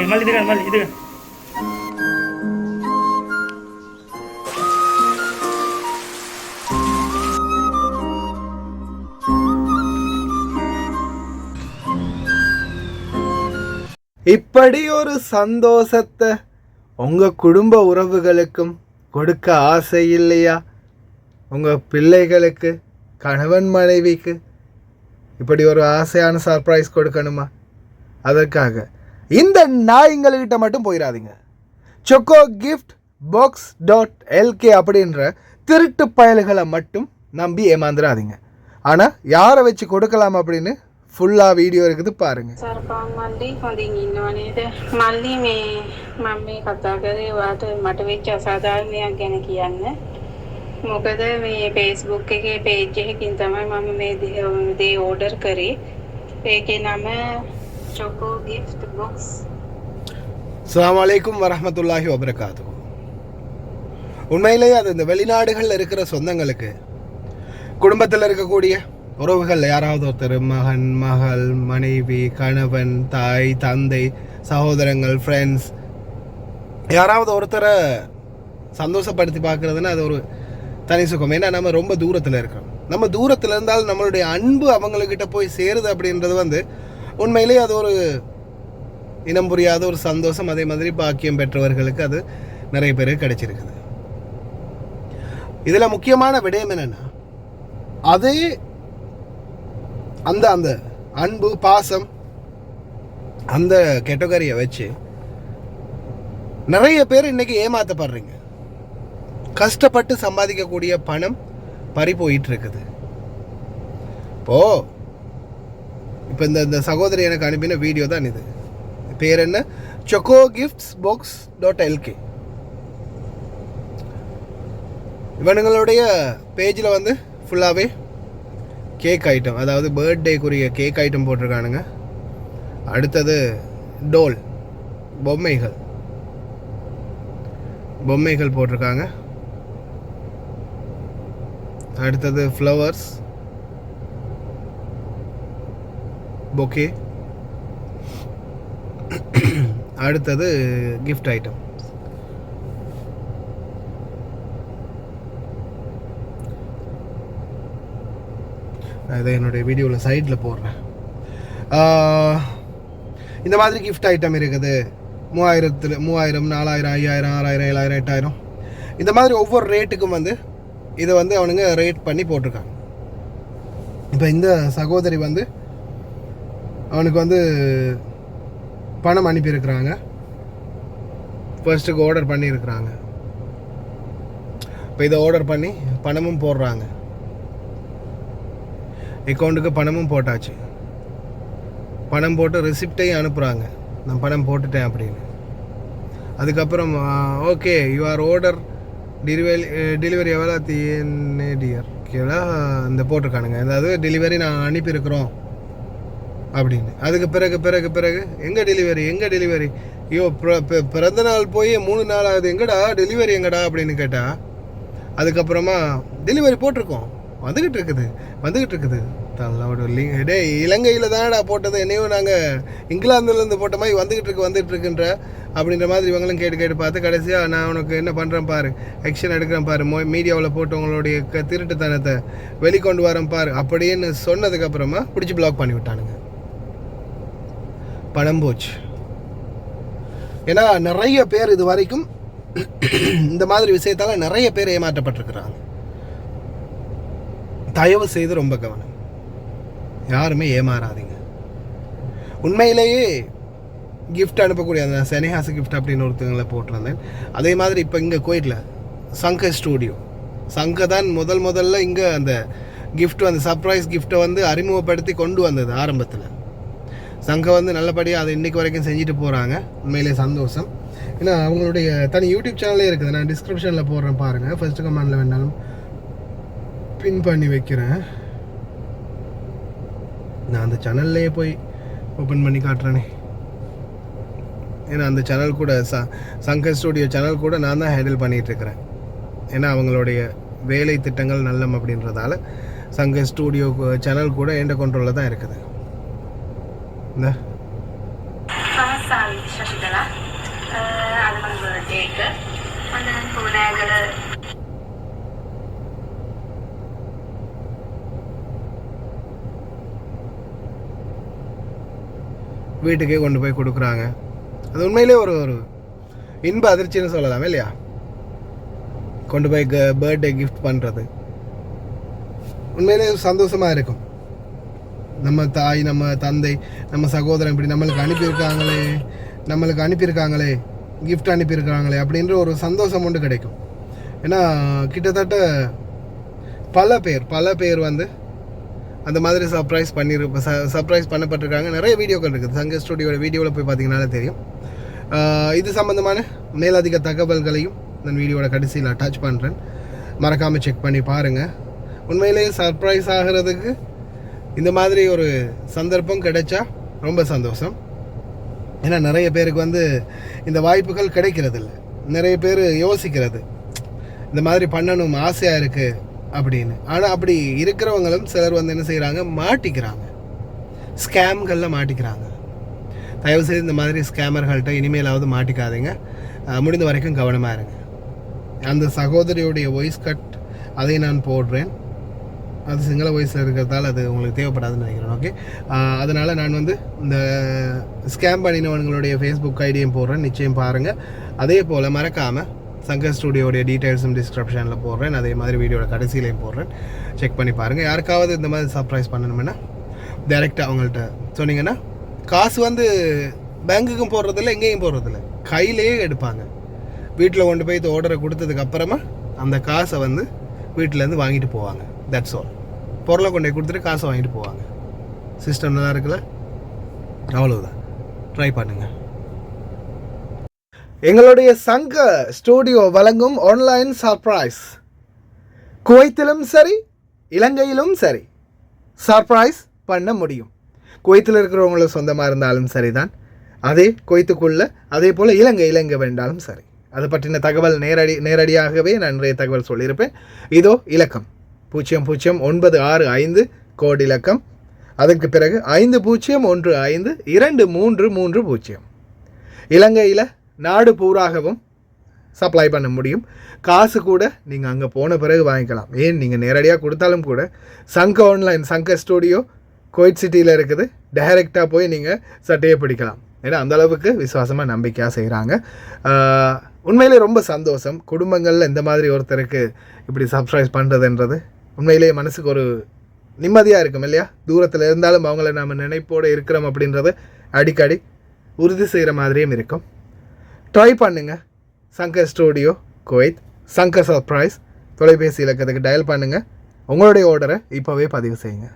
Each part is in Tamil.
மல்லி இது இப்படி ஒரு சந்தோஷத்தை உங்கள் குடும்ப உறவுகளுக்கும் கொடுக்க ஆசை இல்லையா? உங்கள் பிள்ளைகளுக்கு, கணவன் மனைவிக்கு இப்படி ஒரு ஆசையான சர்ப்ரைஸ் கொடுக்கணுமா? அதற்காக இந்த நாய்ங்கள்கிட்ட மட்டும் போயிடாதீங்க. chocogiftbox.lk அப்படின்ற திருட்டு பயல்களை மட்டும் நம்பி ஏமாந்துடாதீங்க. ஆனால் யாரை வச்சு கொடுக்கலாம் அப்படின்னு ஃபுல்லாக வீடியோ இருக்குது பாருங்கள். සරපන් මල්ලි හොඳින් ඉන්නව නේද? මල්ලි මේ මම මේ කතා කරේ ඔයාට මට වෙච්ච අසාධාරණයක් ගැන කියන්න. මොකද මේ Facebook එකේ page එකකින් තමයි මම මේ දේ order කරේ. ඒකේ නම Choco Gift Box. அஸ்ஸலாமு அலைக்கும் வரஹ்மத்துல்லாஹி வபரகாத்துஹு. உண்மையிலேயே அது இந்த வெளிநாடுகளில் இருக்கிற சொந்தங்களுக்கு, குடும்பத்தில் இருக்கக்கூடிய உறவுகள் யாராவது ஒருத்தர், மகன், மகள், மனைவி, கணவன், தாய், தந்தை, சகோதரங்கள், ஃப்ரெண்ட்ஸ், யாராவது ஒருத்தரை சந்தோஷப்படுத்தி பார்க்குறதுன்னா அது ஒரு தனி சுகம். ஏன்னா நம்ம ரொம்ப தூரத்தில் இருக்கிறோம். நம்ம தூரத்தில் இருந்தாலும் நம்மளுடைய அன்பு அவங்கக்கிட்ட போய் சேருது அப்படின்றது உண்மையிலேயே அது ஒரு இனம் புரியாத ஒரு சந்தோஷம். அதே மாதிரி பாக்கியம் பெற்றவர்களுக்கு அது நிறைய பேருக்கு கிடைச்சிருக்குது. இதில் முக்கியமான விடயம் என்னென்னா, அதே அந்த அந்த அன்பு, பாசம், அந்த கேட்டகரியை வச்சு நிறைய பேர் இன்னைக்கு ஏமாற்றப்படுறீங்க. கஷ்டப்பட்டு சம்பாதிக்கக்கூடிய பணம் பறி போயிட்டு இருக்குது. இப்போ இந்த சகோதரி எனக்கு அனுப்பின வீடியோ தான் இது. பேர் என்ன? chocogiftbox.lk. இவனுங்களுடைய பேஜில் ஃபுல்லாகவே கேக் ஐட்டம், அதாவது பர்த்டேக்குரிய கேக் ஐட்டம் போட்டிருக்கானுங்க. அடுத்தது டோல், பொம்மைகள் போட்டிருக்காங்க. அடுத்தது ஃப்ளவர்ஸ், பொக்கே. அடுத்தது கிஃப்ட் ஐட்டம். இதை என்னுடைய வீடியோவில் சைடில் போடுறேன். இந்த மாதிரி கிஃப்ட் ஐட்டம் இருக்குது. 3000, 4000, 5000, 6000, 7000, 8000 இந்த மாதிரி ஒவ்வொரு ரேட்டுக்கும் இதை அவனுங்க ரேட் பண்ணி போட்டிருக்காங்க. இப்போ இந்த சகோதரி அவனுக்கு பணம் அனுப்பியிருக்கிறாங்க. ஃபர்ஸ்ட்டுக்கு ஆர்டர் பண்ணியிருக்கிறாங்க. இப்போ இதை ஆர்டர் பண்ணி பணமும் போடுறாங்க. அக்கௌண்ட்டுக்கு பணமும் போட்டாச்சு. பணம் போட்டு ரிசிப்டையும் அனுப்புகிறாங்க, நான் பணம் போட்டுட்டேன் அப்படின்னு. அதுக்கப்புறம் ஓகே யுவர் ஆர்டர் டெலிவரி எவ்வளோ டியர் கீழே இந்த போட்டிருக்கானுங்க. அதாவது டெலிவரி நான் அனுப்பியிருக்கிறோம் அப்படின்னு. அதுக்கு பிறகு எங்கே டெலிவரி ஐயோ பிறந்த நாள் போய் 3 நாள் ஆகுது, எங்கடா டெலிவரி எங்கடா அப்படின்னு கேட்டால், அதுக்கப்புறமா டெலிவரி போட்டிருக்கோம், வந்துக்கிட்டு இருக்குது. டே இலங்கையில் தானடா போட்டது, என்னையும் நாங்கள் இங்கிலாந்துலேருந்து போட்ட மாதிரி வந்துக்கிட்டு இருக்குன்ற அப்படின்ற மாதிரி இவங்களும் கேட்டு பார்த்து கடைசியாக நான் உனக்கு என்ன பண்ணுறேன் பாரு, ஆக்ஷன் எடுக்கிறேன் பாரு, மீடியாவில் போட்டு உங்களுடைய திருட்டுத்தனத்தை வெளிக்கொண்டு வரேன் பாரு அப்படின்னு சொன்னதுக்கப்புறமா பிடிச்சி பிளாக் பண்ணி விட்டானுங்க. பணம் போச்சு. ஏன்னா நிறைய பேர் இது வரைக்கும் இந்த மாதிரி விஷயத்தால் நிறைய பேர் ஏமாற்றப்பட்டிருக்கிறாங்க. தயவு செய்து ரொம்ப கவனம், யாருமே ஏமாறாதீங்க. உண்மையிலேயே கிஃப்ட் அனுப்பக்கூடிய அந்த செனிஹாஸ் கிஃப்ட் அப்படின்னு ஒருத்தங்களை போட்டிருந்தேன். அதே மாதிரி இப்போ இங்கே கோயிட்டில் சங்க ஸ்டூடியோ, சங்க தான் முதல்ல இங்கே அந்த கிஃப்ட் சர்ப்ரைஸ் கிஃப்ட்டை அறிமுகப்படுத்தி கொண்டு வந்தது ஆரம்பத்தில். சங்கம் நல்லபடியாக அதை இன்றைக்கு வரைக்கும் செஞ்சுட்டு போகிறாங்க. உண்மையிலே சந்தோஷம். ஏன்னா அவங்களுடைய தனி யூடியூப் சேனலே இருக்குது, நான் டிஸ்கிரிப்ஷனில் போடுறேன் பாருங்கள். ஃபர்ஸ்ட் கமெண்டில் வேணாலும் பின் பண்ணி வைக்கிறேன். நான் அந்த சேனல்லையே போய் ஓப்பன் பண்ணி காட்டுறேனே. ஏன்னா அந்த சேனல் கூட சங்கர் ஸ்டூடியோ சேனல் கூட நான் தான் ஹேண்டில் பண்ணிகிட்ருக்கிறேன். ஏன்னா அவங்களுடைய வேலை திட்டங்கள் நல்லம் அப்படின்றதால சங்கர் ஸ்டூடியோ சேனல் கூட எந்த கண்ட்ரோலில் தான் இருக்குது. නෑගල வீட்டுக்கே கொண்டு போய் கொடுக்குறாங்க. அது உண்மையிலே ஒரு ஒரு இன்ப அதிர்ச்சின்னு சொல்லலாமே இல்லையா? கொண்டு போய் பர்த்டே கிஃப்ட் பண்ணுறது உண்மையிலே சந்தோஷமாக இருக்கும். நம்ம தாய், நம்ம தந்தை, நம்ம சகோதரன் இப்படி நம்மளுக்கு அனுப்பியிருக்காங்களே கிஃப்ட் அனுப்பியிருக்காங்களே அப்படின்ற ஒரு சந்தோஷம் ஒன்று கிடைக்கும். ஏன்னா கிட்டத்தட்ட பல பேர் வந்து அந்த மாதிரி சர்ப்ரைஸ் பண்ணப்பட்டிருக்காங்க. நிறைய வீடியோக்கள் இருக்குது. சங்க ஸ்டுடியோட வீடியோவில் போய் பார்த்தீங்கன்னாலே தெரியும். இது சம்மந்தமான மேலதிக தகவல்களையும் நான் வீடியோட கடைசியில் அட்டாச் பண்ணுறேன். மறக்காமல் செக் பண்ணி பாருங்கள். உண்மையிலேயே சர்ப்ரைஸ் ஆகிறதுக்கு இந்த மாதிரி ஒரு சந்தர்ப்பம் கிடைச்சா ரொம்ப சந்தோஷம். ஏன்னா நிறைய பேருக்கு வந்து இந்த வாய்ப்புகள் கிடைக்கிறதில்ல. நிறைய பேர் யோசிக்கிறது இந்த மாதிரி பண்ணணும் ஆசையாக இருக்குது அப்படின்னு. ஆனால் அப்படி இருக்கிறவங்களும் சிலர் வந்து என்ன செய்கிறாங்க, மாட்டிக்கிறாங்க, ஸ்கேம்களில் மாட்டிக்கிறாங்க. தயவுசெய்து இந்த மாதிரி ஸ்கேமர்கள்ட்ட இனிமேலாவது மாட்டிக்காதீங்க. முடிந்த வரைக்கும் கவனமாக இருங்க. அந்த சகோதரியுடைய வாய்ஸ் கட் அதை நான் போடுறேன். அது சிங்கள வாய்ஸில் இருக்கிறதால அது உங்களுக்கு தேவைப்படாதுன்னு நினைக்கிறேன். ஓகே, அதனால் நான் வந்து இந்த ஸ்கேம் பண்ணினவங்களுடைய ஃபேஸ்புக் ஐடியும் போடுறேன், நிச்சயம் பாருங்கள். அதே போல் மறக்காமல் சங்கர் ஸ்டுடியோடைய டீட்டெயில்ஸும் டிஸ்கிரிப்ஷனில் போடுறேன். அதே மாதிரி வீடியோட கடைசியிலையும் போடுறேன், செக் பண்ணி பாருங்கள். யாருக்காவது இந்த மாதிரி சர்ப்ரைஸ் பண்ணணும்னா டைரெக்டாக அவங்கள்ட்ட சொன்னீங்கன்னா காசு வந்து பேங்குக்கும் போடுறதில்ல, எங்கேயும் போடுறதில்ல, கையிலேயே எடுப்பாங்க. வீட்டில் கொண்டு போய் இந்த ஆர்டரை கொடுத்ததுக்கு அப்புறமா அந்த காசை வந்து வீட்டிலேருந்து வாங்கிட்டு போவாங்க. That's all. பொருளை கொண்டு போய் கொடுத்துட்டு காசை வாங்கிட்டு போவாங்க. சிஸ்டம் நல்லா இருக்குல்ல? அவ்வளவுதான். ட்ரை பண்ணுங்கள். எங்களுடைய சங்க ஸ்டூடியோ வழங்கும் ஆன்லைன் சர்ப்ரைஸ் குவைத்திலும் சரி இலங்கையிலும் சரி சர்ப்ரைஸ் பண்ண முடியும். குவைத்தில் இருக்கிறவங்களுக்கு சொந்தமாக இருந்தாலும் சரிதான், அதே குவைத்துக்குள்ள, அதே போல் இலங்கை வேண்டாலும் சரி. அது பற்றின தகவல் நேரடியாகவே நான் நிறைய தகவல் சொல்லியிருப்பேன். இதோ இலக்கம் 000965 கோட் இலக்கம். அதற்கு பிறகு 50152330. இலங்கையில் நாடு பூராகவும் சப்ளை பண்ண முடியும். காசு கூட நீங்கள் அங்கே போன பிறகு வாங்கிக்கலாம். ஏன் நீங்கள் நேரடியாக கொடுத்தாலும் கூட சங்க ஆன்லைன் சங்க ஸ்டூடியோ குவைத் சிட்டியில் இருக்குது. டைரெக்டாக போய் நீங்கள் சட்டையை பிடிக்கலாம். ஏன்னா அந்தளவுக்கு விசுவாசமாக நம்பிக்கையாக செய்கிறாங்க. உண்மையிலே ரொம்ப சந்தோஷம். குடும்பங்களில் இந்த மாதிரி ஒருத்தருக்கு இப்படி சர்ப்ரைஸ் பண்ணுறதுன்றது உண்மையிலேயே மனசுக்கு ஒரு நிம்மதியாக இருக்கும் இல்லையா? தூரத்தில் இருந்தாலும் அவங்கள நம்ம நினைப்போடு இருக்கிறோம் அப்படின்றது அடிக்கடி உறுதி செய்கிற மாதிரியும் இருக்கும். ட்ரை பண்ணுங்கள். Shankar studio Kuwait, Shankar surprise தொலைபேசி இலக்கத்துக்கு டயல் பண்ணுங்கள். உங்களுடைய ஆர்டரை இப்போவே பதிவு செய்யுங்க.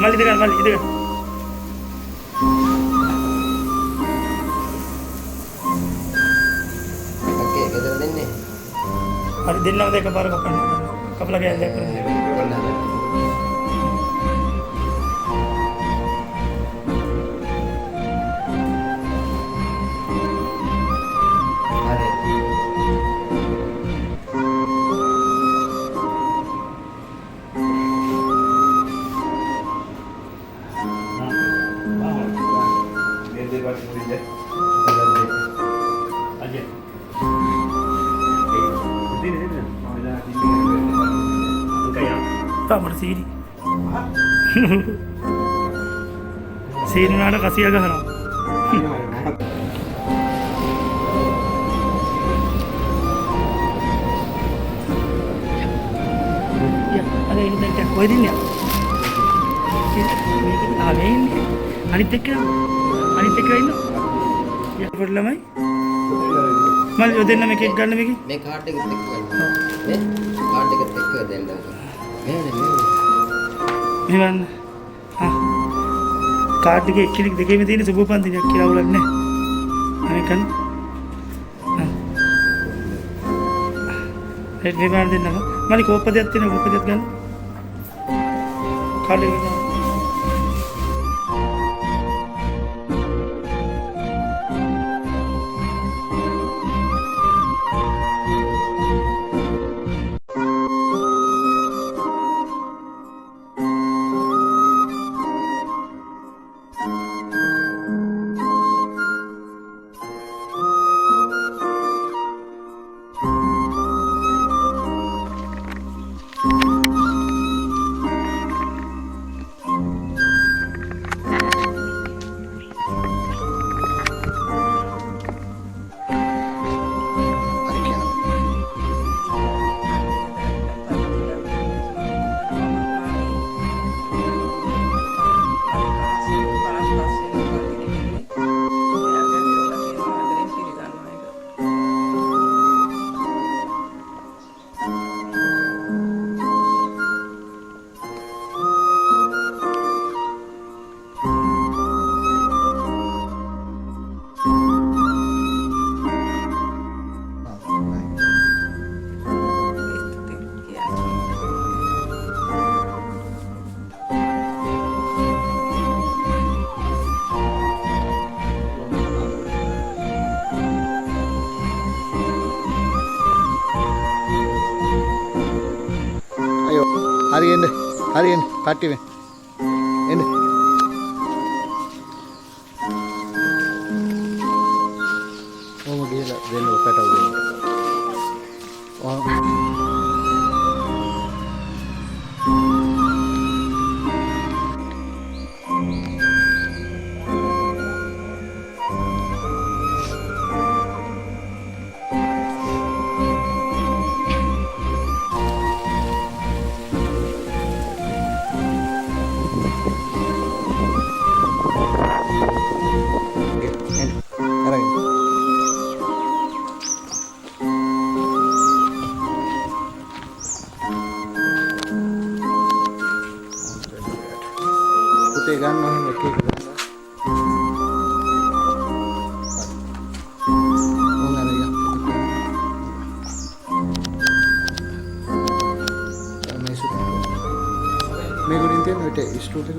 Mal itu kan, mal itu kan. Okey, kita ni. Ada din lang dek baru kapan lagi ada kerja. Ada. අපට සීරි සීරිනාට කසිය ගහනවා අර එන්න දැන් කොහෙද ඉන්නේ ආවේ ඉන්නේ අනිත් එක්ක ඉන්න යට ළමයි මල් යොදෙන්න මේකෙක් ගන්න මේකේ මේ කාඩ් එකත් එක්ක ගන්න. නේ? කාඩ් එකත් එක්ක දෙන්න. මෙවන් කාඩ් එකේ එක්කෙනෙක් දෙකේම තියෙන සුබපන්තියක් කියලා අවුලක් නැහැ. අනේ කන්න. මේ කාඩ් දෙන්නම මලි කෝප්පදයක් තියෙන කෝප්පදයක් ගන්න. කාඩ් එක ගන්න. හරි එන්න කට්ටිය එන්න ඕම ගිහලා දෙන්න පැටව දෙන්න පුතේ ගන්න එහෙම එක එක ගන්න. ඕන අරගෙන. මේ සුදු. මේ ගුණින් තියෙන විට ස්ටූල් එක.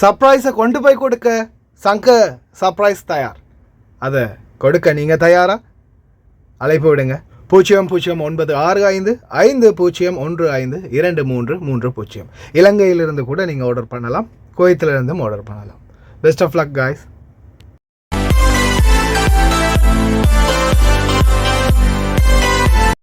சர்ப்ரைஸை கொண்டு போய் கொடுக்க சங்க சர்ப்ரைஸ் தயார். அதை கொடுக்க நீங்கள் தயாரா? அழைப்பு விடுங்க 00965550152330. இலங்கையிலிருந்து கூட நீங்கள் ஆர்டர் பண்ணலாம். குவைத்தில் இருந்தும் ஆர்டர் பண்ணலாம். Best of luck guys.